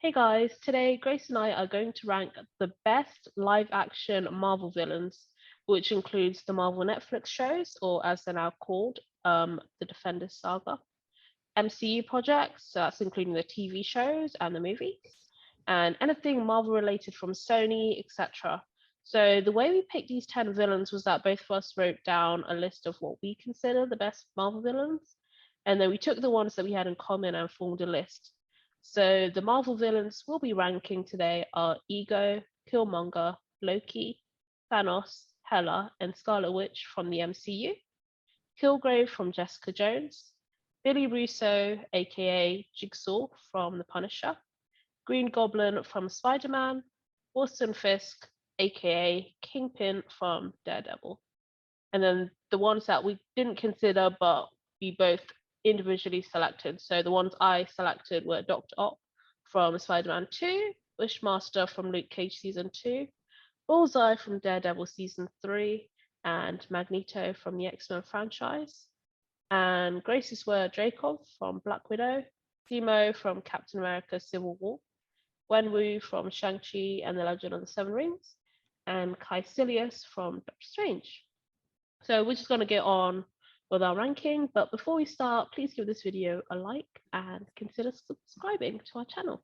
Hey guys, today Grace and I are going to rank the best live action Marvel villains, which includes the Marvel Netflix shows, or as they're now called, the Defenders Saga, MCU projects, so that's including the TV shows and the movies, and anything Marvel related from Sony, etc. So the way we picked these 10 villains was that both of us wrote down a list of what we consider the best Marvel villains, and then we took the ones that we had in common and formed a list. So the Marvel villains we'll be ranking today are Ego, Killmonger, Loki, Thanos, Hela, and Scarlet Witch from the MCU, Kilgrave from Jessica Jones, Billy Russo, aka Jigsaw from The Punisher, Green Goblin from Spider-Man, Wilson Fisk, aka Kingpin from Daredevil. And then the ones that we didn't consider but we both individually selected. So the ones I selected were Dr. Ock from Spider-Man 2, Wishmaster from Luke Cage Season 2, Bullseye from Daredevil Season 3, and Magneto from the X-Men franchise. And Grace's were Dreykov from Black Widow, Zemo from Captain America Civil War, Wenwu from Shang-Chi and the Legend of the Seven Rings, and Caecilius from Doctor Strange. So we're just going to get on with our ranking, but before we start, please give this video a like and consider subscribing to our channel.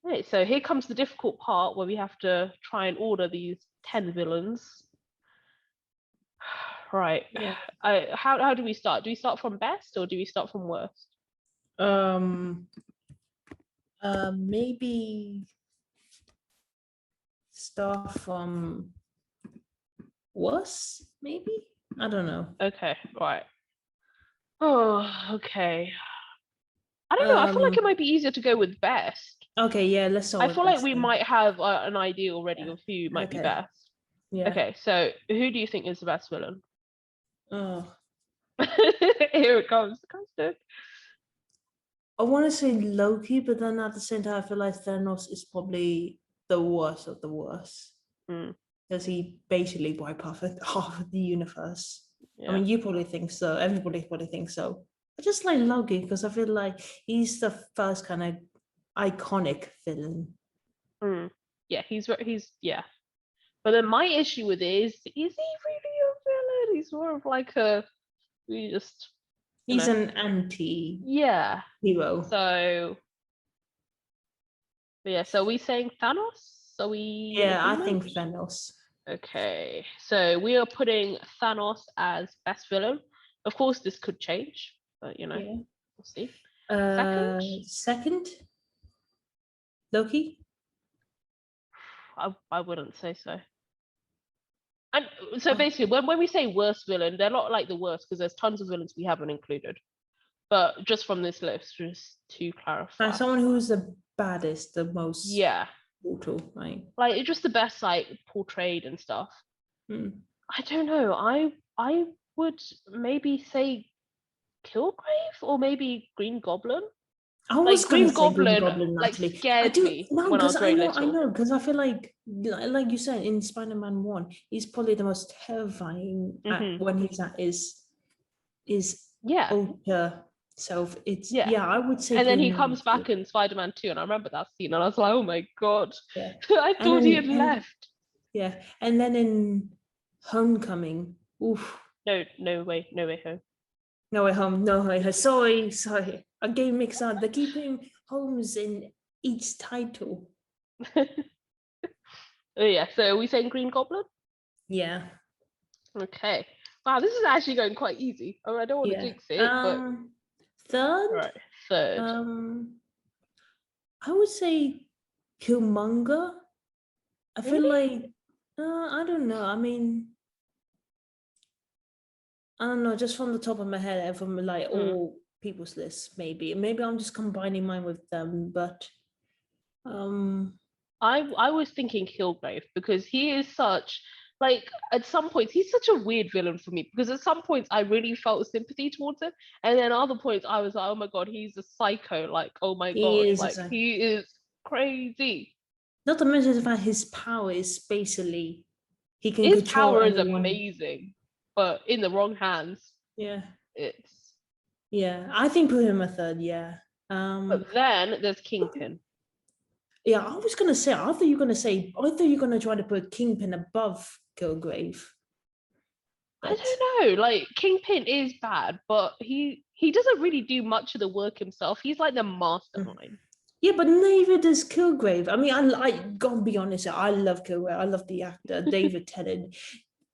Right, so here comes the difficult part where we have to try and order these 10 villains. Right. Yeah. How do we start? Do we start from best or do we start from worst? Maybe start from worst, maybe? I don't know. Okay, right. Oh, okay. I don't know. I feel like it might be easier to go with best. Okay, yeah, let's start I with feel like best we then. might have an idea already of who might be Okay. best. Yeah. Okay, so who do you think is the best villain? Oh, Here it comes. Dude. I want to say Loki, but then at the same time, I feel like Thanos is probably the worst of the worst. Because he basically wiped off half of the universe. Yeah. I mean, you probably think so. Everybody probably thinks so. I just like Loki because I feel like he's the first kind of iconic villain. Yeah, he's yeah. But then my issue with it is he really a villain? He's more of like He's an anti yeah hero. So yeah, so are we saying Thanos? So I think Thanos. Okay, so we are putting Thanos as best villain. Of course, this could change, but we'll see. Second, Loki. I wouldn't say so. And so basically, when we say worst villain, they're not like the worst because there's tons of villains we haven't included. But just from this list, just to clarify, someone who's the baddest, the most brutal, right? Like it's just the best like portrayed and stuff. I don't know. I would maybe say Kilgrave or maybe Green Goblin. I was like, Green Goblin like scared me when I was very little. I know, because I feel like you said in Spider-Man 1, he's probably the most terrifying when he's at his ultra self. It's I would say. And then he comes back in Spider-Man 2, and I remember that scene, and I was like, oh my god, I thought he had left. Yeah, and then in Homecoming, oof. No way home. No way home. No way home. Sorry. A game mixed up. They're keeping Holmes in each title. Yeah, so are we saying Green Goblin? Yeah. Okay. Wow, this is actually going quite easy. I don't want to jinx it, but third. Right. Third. I would say Killmonger. I feel like I don't know. I mean, I don't know, just from the top of my head and from like all people's lists, maybe I'm just combining mine with them, but I was thinking Kilgrave because he is such like at some points he's such a weird villain for me because at some points I really felt sympathy towards him, and then other points I was like, oh my god, he's a psycho, like oh my god, like he is crazy. Not to mention the fact his power is basically he can his control power anyone. Is amazing, but in the wrong hands. I think put him a third. But then there's Kingpin. Yeah, I was gonna say. I thought you were gonna try to put Kingpin above Kilgrave. I But don't know. Like Kingpin is bad, but he doesn't really do much of the work himself. He's like the mastermind. yeah, but neither does Kilgrave. I mean, I gotta be honest. I love Kilgrave. I love the actor David Tennant.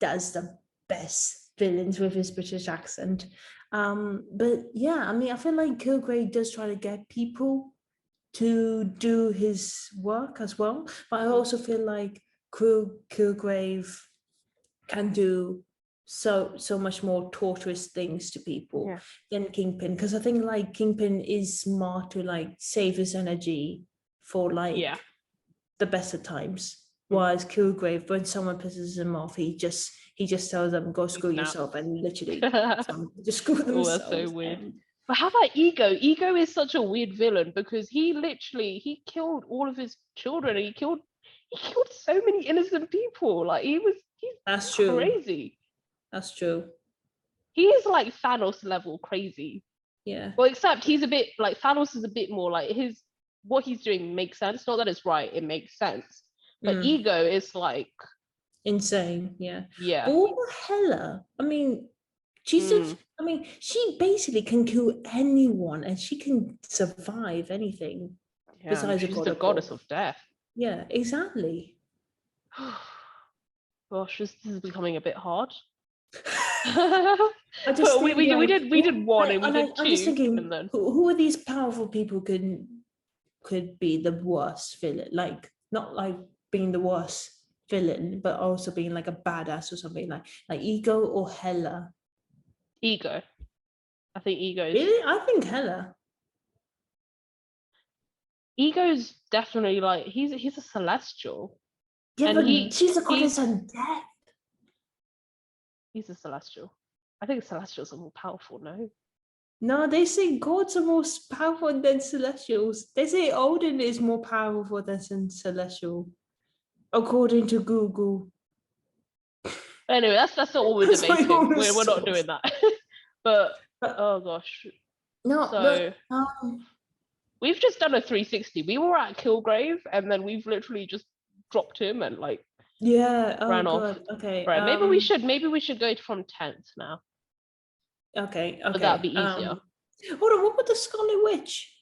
Does the best villains with his British accent. But yeah, I mean, I feel like Kilgrave does try to get people to do his work as well. But I also feel like Kilgrave can do so much more torturous things to people than Kingpin. Because I think like Kingpin is smart to like save his energy for like the best of times. Whereas Kilgrave, when someone pisses him off, he just tells them go screw yourself and literally just screw themselves. Oh, that's so weird. But how about Ego? Ego is such a weird villain because he killed all of his children and he killed so many innocent people. Like he's that's crazy. True. That's true. He is like Thanos level crazy. Yeah. Well, except he's a bit like Thanos is a bit more like what he's doing makes sense. Not that it's right, it makes sense. But Ego is like insane. Yeah. Yeah. But Hela, I mean, I mean, she basically can kill anyone and she can survive anything. Yeah, besides she's the goddess of death. Yeah, exactly. Gosh, this is becoming a bit hard. I just think, we did one and we did two. I'm just thinking, who are these powerful people could be the worst villain? Like not like being the worst villain, but also being like a badass or something like Ego or Hela. Ego. I think Ego is... Really? I think Hela. Ego's definitely like he's a celestial. Yeah, and but she's a goddess of death. He's a celestial. I think celestials are more powerful, no? No, they say gods are more powerful than celestials. They say Odin is more powerful than celestial, according to Google. Anyway, that's not what we're debating. We're not doing that. but oh gosh. No, so we've just done a 360. We were at Kilgrave, and then we've literally just dropped him and like ran off. Okay. Right. Maybe we should go from 10th now. Okay. Would that be easier? Hold on. What about the Scarlet Witch?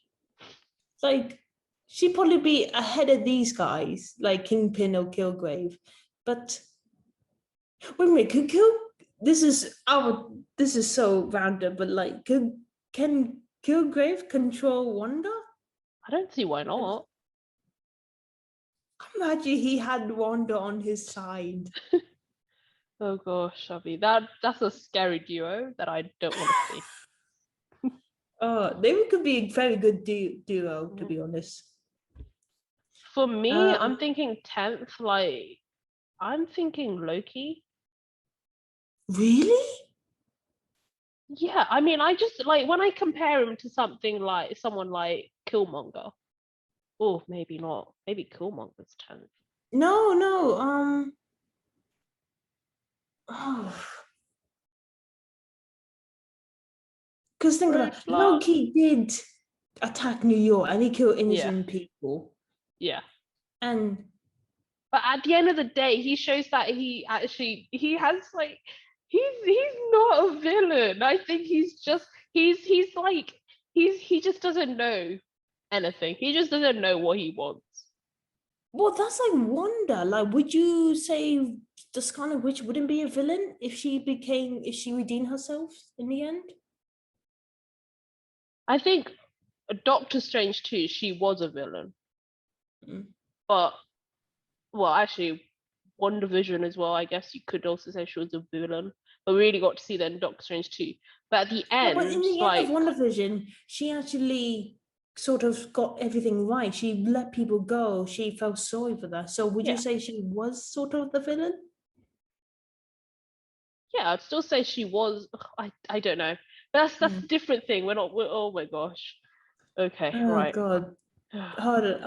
Like, she'd probably be ahead of these guys, like Kingpin or Kilgrave. But wait a minute, this is so random, but like, can Kilgrave control Wanda? I don't see why not. Imagine he had Wanda on his side. Oh gosh, Abby, that's a scary duo that I don't want to see. They could be a very good duo, to be honest. For me, I'm thinking 10th. Like, I'm thinking Loki. Really? Yeah, I mean, I just like when I compare him to someone like Killmonger. Oh, maybe not. Maybe Killmonger's 10th. No. Because think about it, Loki did attack New York and he killed innocent people. Yeah. But at the end of the day, he shows that he has like he's not a villain. I think he just doesn't know anything. He just doesn't know what he wants. Well, that's like Wanda. Like, would you say the Scarlet Witch wouldn't be a villain if she redeemed herself in the end? I think Doctor Strange too, she was a villain. But well, actually WandaVision as well, I guess you could also say she was a villain. But we really got to see that in Doctor Strange too. But at the end, but in the end of WandaVision, she actually sort of got everything right. She let people go. She felt sorry for that. So would you say she was sort of the villain? Yeah, I'd still say she was. I don't know. That's a different thing. We're oh my gosh. Okay, right. Oh god. Harder.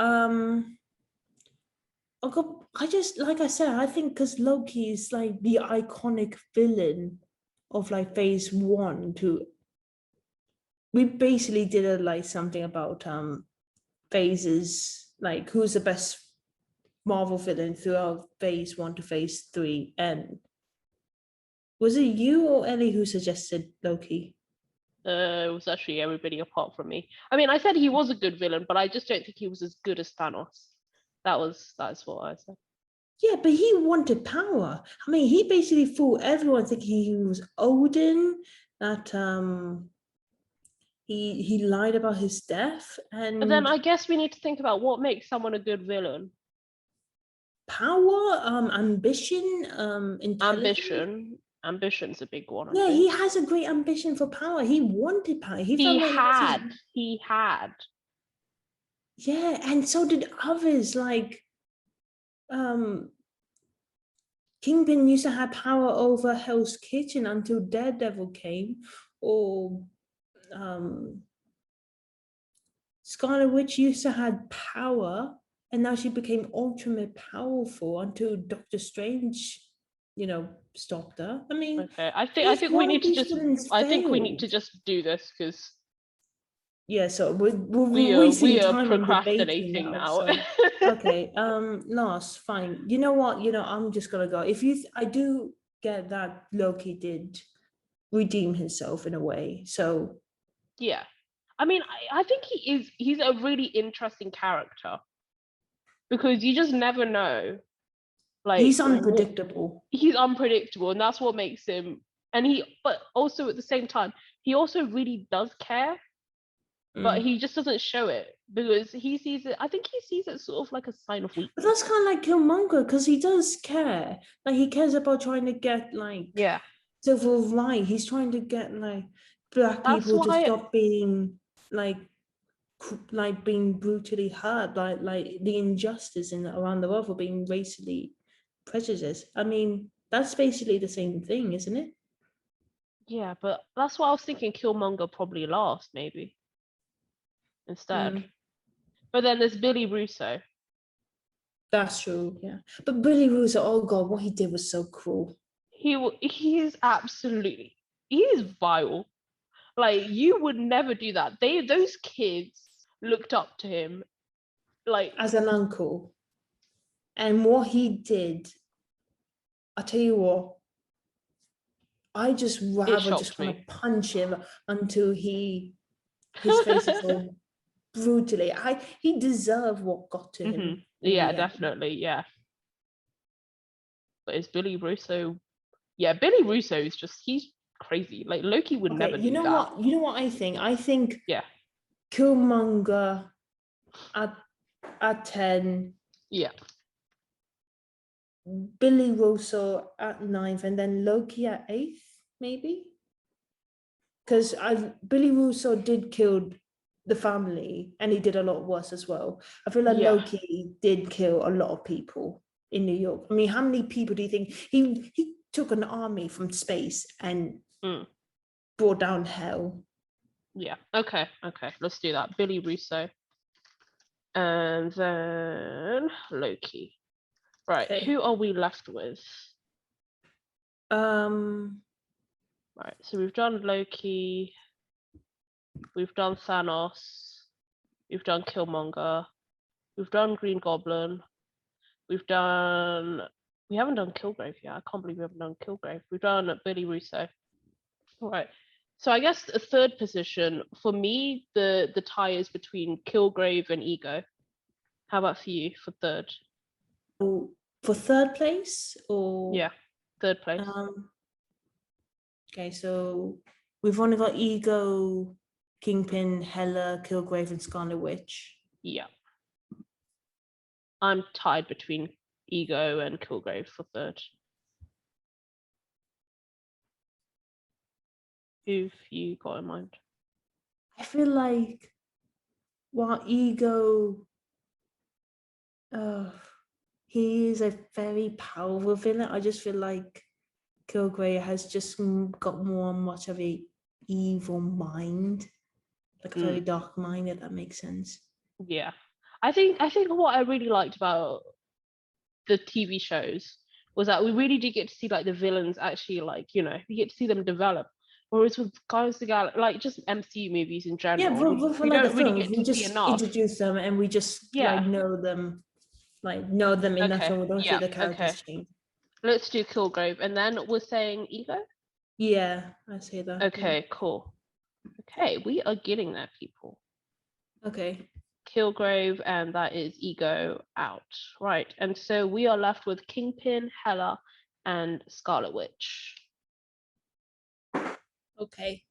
I just, like I said, I think because Loki is like the iconic villain of like phase 1 to. We basically did like something about phases, like who's the best Marvel villain throughout phase 1 to phase 3, and was it you or Ellie who suggested Loki? It was actually everybody apart from me. I mean, I said he was a good villain, but I just don't think he was as good as Thanos. That's what I said. Yeah, but he wanted power. I mean, he basically fooled everyone thinking he was Odin, that he lied about his death, But then and I guess we need to think about what makes someone a good villain. power, ambition, intelligence. Ambition's a big one, I Yeah, think. he has a great ambition for power. He wanted power. He felt like He had. Yeah, and so did others. Like, Kingpin used to have power over Hell's Kitchen until Daredevil came, or Scarlet Witch used to have power, and now she became ultimate powerful until Doctor Strange, stopped her. I mean, okay. I think we need to just. I think we need to just do this because. Yeah, so we're wasting time on debating procrastinating now. So, okay, Lars, fine. You know what? I'm just gonna go. I do get that Loki did redeem himself in a way. So yeah, I mean, I think he's a really interesting character because you just never know. Like, he's unpredictable. He's unpredictable, and that's what makes him. But also at the same time, he also really does care. But he just doesn't show it because he sees it. I think he sees it sort of like a sign of weakness. But that's kind of like Killmonger because he does care. Like he cares about trying to get civil right. He's trying to get like black people to stop being like being brutally hurt, like the injustice around the world for being racially prejudiced. I mean, that's basically the same thing, isn't it? Yeah, but that's what I was thinking. Killmonger probably last, maybe instead. But then there's Billy Russo. That's true, yeah. But Billy Russo, oh god, what he did was so cruel. He's vile. Like, you would never do that. Those kids looked up to him like as an uncle. And what he did, I tell you what, I just rather just want to punch him until his face is all brutally. He deserved what got to him. Yeah, definitely, yeah. But it's Billy Russo. Yeah, Billy Russo is he's crazy. Like, Loki would never do that. You know what I think? I think Killmonger at 10. Yeah. Billy Russo at 9th, and then Loki at 8th, maybe. Because Billy Russo did kill the family, and he did a lot worse as well. I feel like Loki did kill a lot of people in New York. I mean, how many people do you think he took an army from space and brought down hell? Yeah. Okay. Let's do that. Billy Russo, and then Loki. Right. Okay. Who are we left with? Right. So we've done Loki. We've done Thanos. We've done Killmonger. We've done Green Goblin. We haven't done Kilgrave yet. I can't believe we haven't done Kilgrave. We've done Billy Russo. All right. So I guess a third position for me, the tie is between Kilgrave and Ego. How about for you for third? Oh, for third place, or third place. Okay, so we've only got Ego, Kingpin, Hela, Kilgrave, and Scarlet Witch. Yeah. I'm tied between Ego and Kilgrave for third. Who've you got in mind? I feel like while Ego, he is a very powerful villain, I just feel like Kilgrave has just got more much of a evil mind, like a very dark mind, if that makes sense. Yeah. I think what I really liked about the TV shows was that we really did get to see like the villains actually, like, we get to see them develop. Whereas with Guardians of the Galaxy, like just MCU movies in Yeah, general, for we like the don't really films, get we to see just enough. introduce them and we just Yeah. know them enough, Okay. and we don't see the Okay. characters change. Let's do Kilgrave, and then we're saying Ego. Yeah, I say that. Okay, yeah. cool. Okay, we are getting there, people. Okay. Kilgrave, and that is Ego out. Right, and so we are left with Kingpin, Hela, and Scarlet Witch. Okay.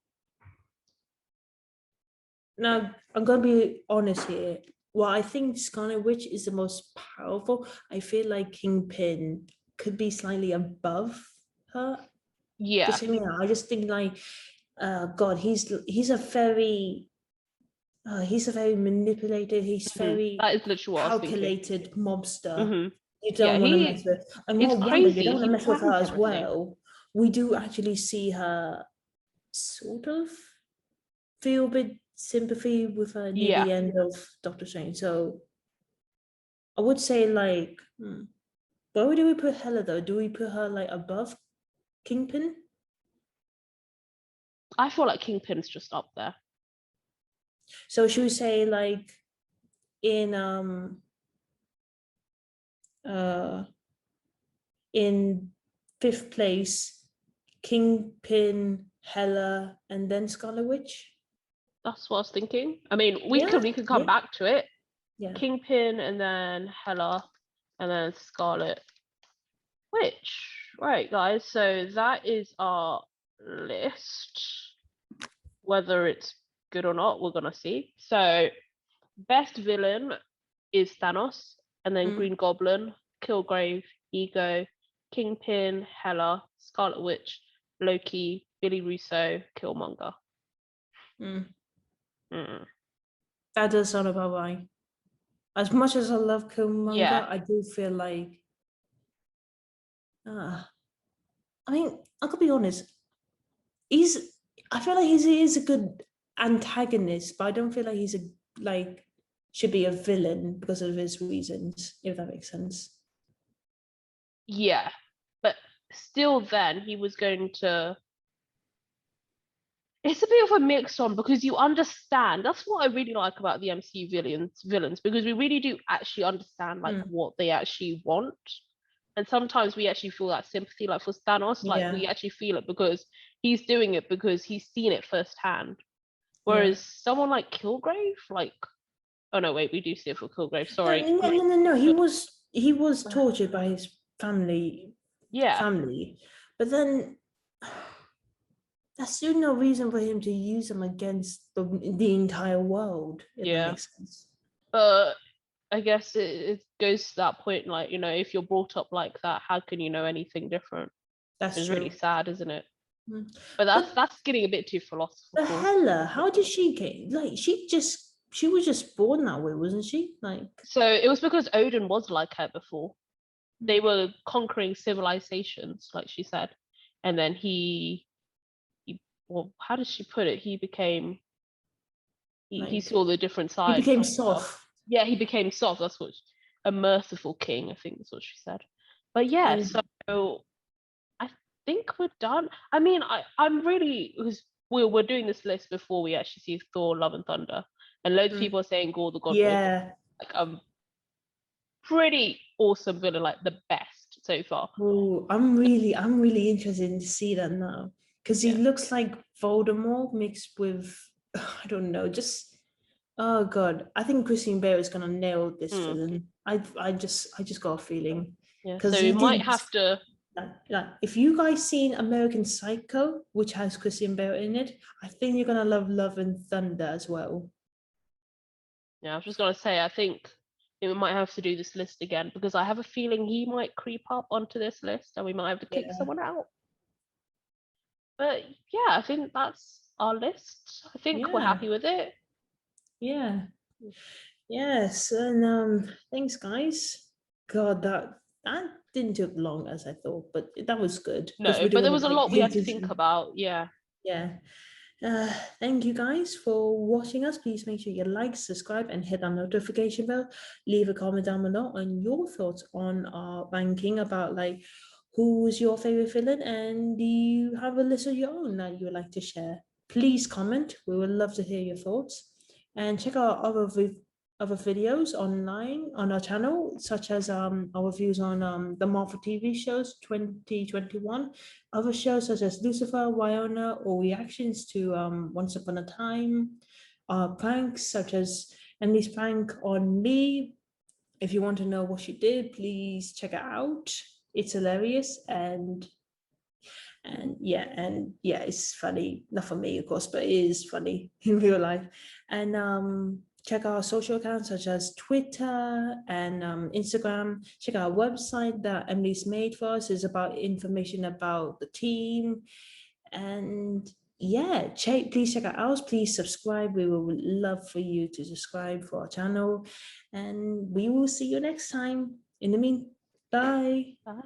Now, I'm going to be honest here. While I think Scarlet Witch is the most powerful, I feel like Kingpin could be slightly above her. Yeah. Just hear me out. I just think like, God, he's a very manipulated. He's very that is literally what calculated mobster. Mm-hmm. You don't want to mess with. And it's more crazy. you don't want to mess with her as everything. well. We do actually see her sort of feel a bit sympathy with her near the end of Doctor Strange. So I would say like, where do we put Hela though? Do we put her like above Kingpin? I feel like Kingpin's just up there. So should we say like in fifth place, Kingpin, Hela, and then Scarlet Witch? That's what I was thinking. I mean, we can come back to it. Yeah. Kingpin, and then Hela, and then Scarlet Witch. Right, guys. So that is our list. Whether it's good or not, we're gonna see. So, best villain is Thanos, and then Green Goblin, Kilgrave, Ego, Kingpin, Hela, Scarlet Witch, Loki, Billy Russo, Killmonger. That does sound about right. As much as I love Killmonger, I do feel like, I mean, I could be honest. I feel like he is a good antagonist, but I don't feel like he's should be a villain because of his reasons, if that makes sense. Yeah, but still then he was going to... It's a bit of a mixed one because you understand. That's what I really like about the MCU villains, because we really do actually understand like what they actually want. And sometimes we actually feel that sympathy, like for Thanos, like we actually feel it because he's doing it because he's seen it firsthand. Whereas someone like Kilgrave, like, oh no, wait, we do see it for Kilgrave. Sorry. No. He was tortured by his family. Family, but then that's still no reason for him to use them against the entire world. If that makes sense. But I guess it goes to that point, like, you know, if you're brought up like that, how can you know anything different? It's really sad, isn't it? But that's getting a bit too philosophical. But Hela, how did she get? Like, she was just born that way, wasn't she? Like, so it was because Odin was like her before. They were conquering civilizations, like she said, and then he well, how did she put it? He became he saw the different sides. He became soft. Yeah, he became soft. That's what a merciful king, I think that's what she said. But yeah, so I think we're done. I mean, I'm really, because we're doing this list before we actually see Thor: Love and Thunder, and loads of people are saying Gorr the God. Yeah, like pretty awesome villain, like the best so far. Oh, I'm really interested to see that now, because he looks like Voldemort mixed with, I don't know, just, oh god, I think Christian Bale is gonna nail this villain. I just got a feeling. Yeah, so you might have to. If you guys seen American Psycho, which has Christian Bale in it, I think you're gonna love Love and Thunder as well. Yeah, I was just gonna say, I think we might have to do this list again, because I have a feeling he might creep up onto this list and we might have to kick someone out. But yeah, I think that's our list. I think we're happy with it. Yeah. Yes, and thanks guys. God, that didn't take long as I thought, but that was good. No, but there was a lot we had to think about. Yeah. Thank you guys for watching us. Please make sure you like, subscribe, and hit that notification bell. Leave a comment down below on your thoughts on our ranking, about like who's your favorite villain, and do you have a list of your own that you would like to share? Please comment. We would love to hear your thoughts. And check out other videos online on our channel, such as our views on the Marvel TV shows 2021, other shows such as Lucifer, Wyona, or reactions to Once Upon a Time, pranks such as Emily's prank on me. If you want to know what she did, please check it out. It's hilarious and yeah, it's funny. Not for me, of course, but it is funny in real life. And check out our social accounts such as Twitter and Instagram. Check out our website that Emily's made for us. Is about information about the team. And yeah, please check out ours. Please subscribe. We would love for you to subscribe for our channel. And we will see you next time. In the meantime, bye. Bye.